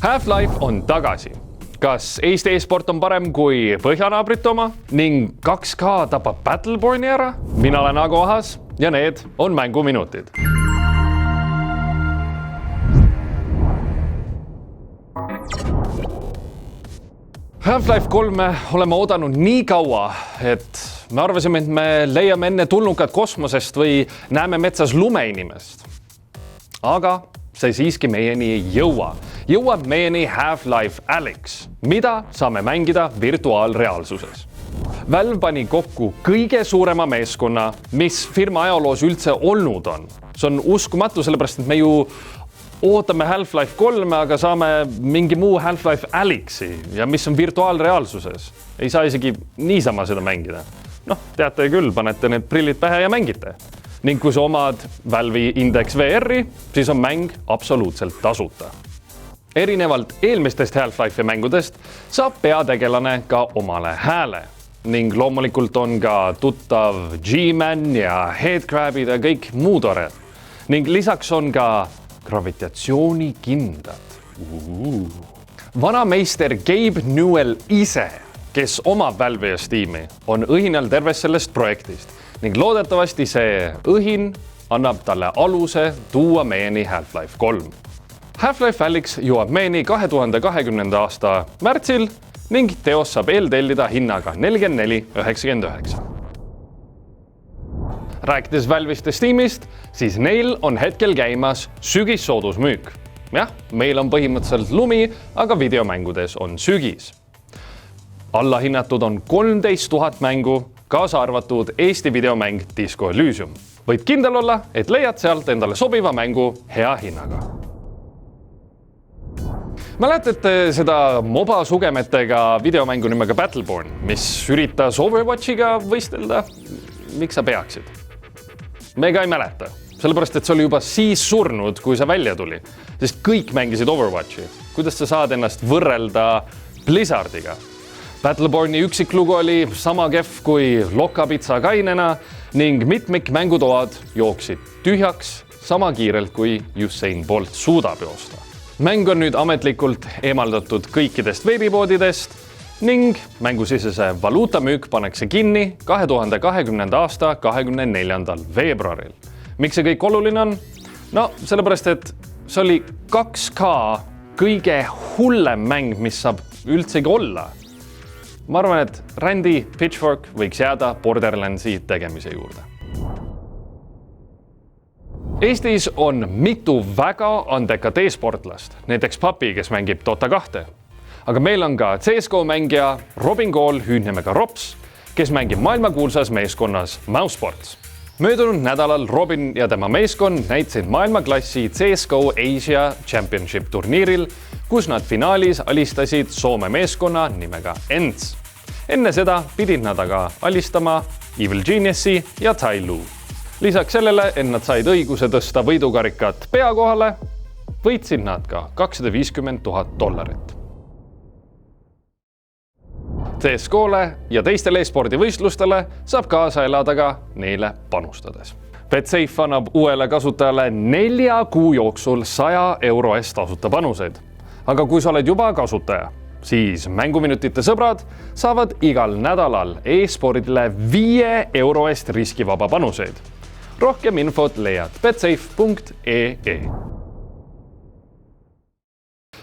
Half-Life on tagasi. Kas Eesti e-sport on parem kui põhjanaabrit oma ning 2K tapab Battleborni ära? Mina olen Ago Ahas ja need on mänguminutid. Half-Life 3 oleme oodanud nii kaua, et me arvasime, et me leiame enne tulnukat kosmosest või näeme metsas lumeinimest. Aga see siiski meieni ei jõua. Jõuab meieni Half-Life Alyx, mida saame mängida virtuaalreaalsuses. Valve pani kokku kõige suurema meeskonna, mis firma ajaloos üldse olnud on. See on uskumatu, sellepärast et me ju ootame Half-Life 3, aga saame mingi muu Half-Life Alyxi ja mis on virtuaalreaalsuses. Ei saa isegi niisama seda mängida. Teate küll, panete need prillid pähe ja mängite. Ning kui sa omad Valve'i Index VR-i, siis on mäng absoluutselt tasuta. Erinevalt eelmistest Half-Life'i mängudest saab peategelane ka omale hääle. Ning loomulikult on ka tuttav G-Man ja Headcrabid ja kõik muu tore. Ning lisaks on ka gravitatsioonikindad. Vanameister Gabe Newell ise, kes omab Valve ja Steam'i, on õhinal tervest sellest projektist ning loodetavasti see õhin annab talle aluse tuua meieni Half-Life 3. Half-Life Alyx jõuab meieni 2020. aasta märtsil ning teos saab eeltellida hinnaga $44.99. Rääkides Valve'ist ja Steam'ist, siis neil on hetkel käimas sügissoodusmüük. Jah, meil on põhimõtteliselt lumi, aga videomängudes on sügis. Allahinnatud on 13 000 mängu, kaasa arvatud Eesti videomäng Disco Elysium. Võid kindel olla, et leiad sealt endale sobiva mängu hea hinnaga. Mäletate seda MOBA sugemetega videomängu nimega Battleborn, mis üritas Overwatchiga võistelda? Miks sa peaksid? Me ka ei mäleta, sellepärast et see oli juba siis surnud, kui see välja tuli, sest kõik mängisid Overwatchi. Kuidas sa saad ennast võrrelda Blizzardiga? Battleborni üksiklugu oli sama kehv kui lokapitsa kainena ning mitmik mängutoad jooksid tühjaks sama kiirelt kui Usain Bolt suudab joosta. Mäng on nüüd ametlikult eemaldatud kõikidest veebipoodidest ning mängusisese valuutamüük pannakse kinni 2020. aasta 24. veebruaril. Miks see kõik oluline on? Sellepärast, et see oli 2K kõige hullem mäng, mis saab üldsegi olla. Ma arvan, et Randy Pitchfork võiks jääda Borderlandsi tegemise juurde. Eestis on mitu väga andekat e-sportlast, näiteks Papi, kes mängib Dota 2. Aga meil on ka CSGO mängija Robin Kool hüüdnimega Rops, kes mängib maailmakuulsas meeskonnas Mousesports. Möödunud nädalal Robin ja tema meeskond näitasid maailmaklassi CSGO Asia Championship turniiril, kus nad finaalis alistasid Soome meeskonna nimega ENCE. Enne seda pidid nad aga alistama Evil Geniusi ja Tai Lu. Lisaks sellele, et nad said õiguse tõsta võidukarikat pea kohale, võitsid nad ka $250,000. CSGO-le ja teistele e-spordivõistlustele saab kaasa elada ka neile panustades. BetSafe annab uuele kasutajale 4 kuu jooksul €100 eest tasuta panuseid. Aga kui sa oled juba kasutaja, siis mänguminutite sõbrad saavad igal nädalal e-spordile €5 eest riskivaba panuseid. Rohkem infot leiad betsafe.ee.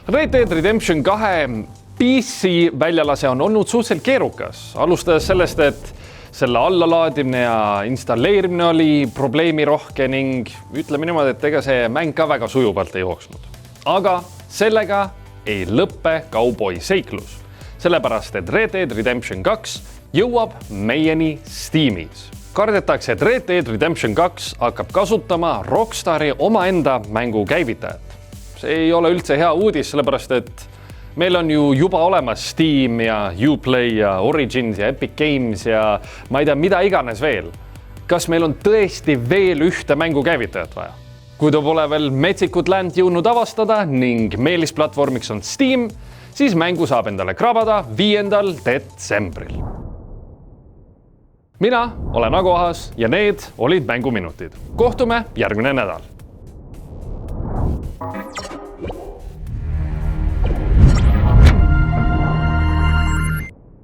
Red Dead Redemption 2 PC väljalase on olnud suhteliselt keerukas. Alustades sellest, et selle allalaadimine ja installeerimine oli probleemirohke ning ütleme niimoodi, et ega see mäng ka väga sujuvalt ei jooksnud. Aga sellega ei lõppe kauboi seiklus, sellepärast et Red Dead Redemption 2 jõuab meieni Steamis. Kardetakse, et Red Dead Redemption 2 hakkab kasutama Rockstari omaenda mängu käivitajat. See ei ole üldse hea uudis, sellepärast et meil on ju juba olemas Steam ja Uplay ja Origins ja Epic Games ja ma ei tea, mida iganes veel. Kas meil on tõesti veel ühte mängu käivitajat vaja? Kui ta pole veel metsikut läänt jõudnud avastada ning meelisplatvormiks on Steam, siis mängu saab endale krabada 5. detsembril. Mina olen Ago Ahas ja need olid mänguminutid. Kohtume järgmine nädal.